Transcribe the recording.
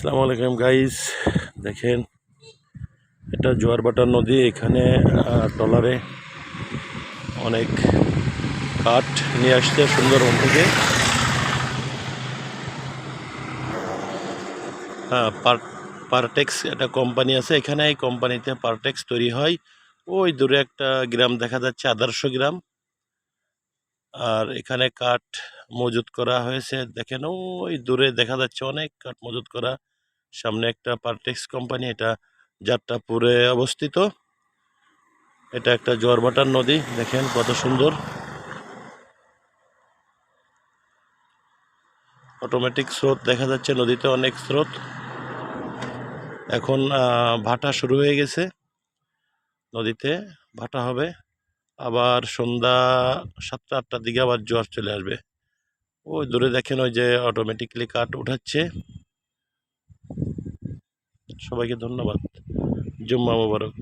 আসসালামু আলাইকুম গাইস, দেখেন এটা জোয়ারভাটা নদী। এখানে ট্রলারে অনেক কাঠ নিয়ে আসছে সুন্দরবন থেকে। হ্যাঁ, পারটেক্স একটা কোম্পানি আছে এখানে। এই কোম্পানিতে পারটেক্স তৈরি হয়। ওই দূরে একটা গ্রাম দেখা যাচ্ছে, আদর্শ গ্রাম। আর এখানে কাঠ মজুত করা হয়েছে, দেখেন ওই দূরে দেখা যাচ্ছে অনেক কাঠ মজুত করা। সামনে একটা পারটেক্স কোম্পানি, এটা যাত্রাপুরে অবস্থিত। এটা একটা জোয়ারভাটার নদী, দেখেন কত সুন্দর। অটোমেটিক স্রোত দেখা যাচ্ছে, নদীতে অনেক স্রোত। এখন ভাটা শুরু হয়ে গেছে, নদীতে ভাটা হবে। আবার সন্ধ্যা 7টা-8টার দিকে আবার জোয়ার চলে আসবে। ওই দূরে দেখেন, ওই যে অটোমেটিকলি কাঠ উঠাচ্ছে। সবাইকে ধন্যবাদ। জুম্মা মোবারক।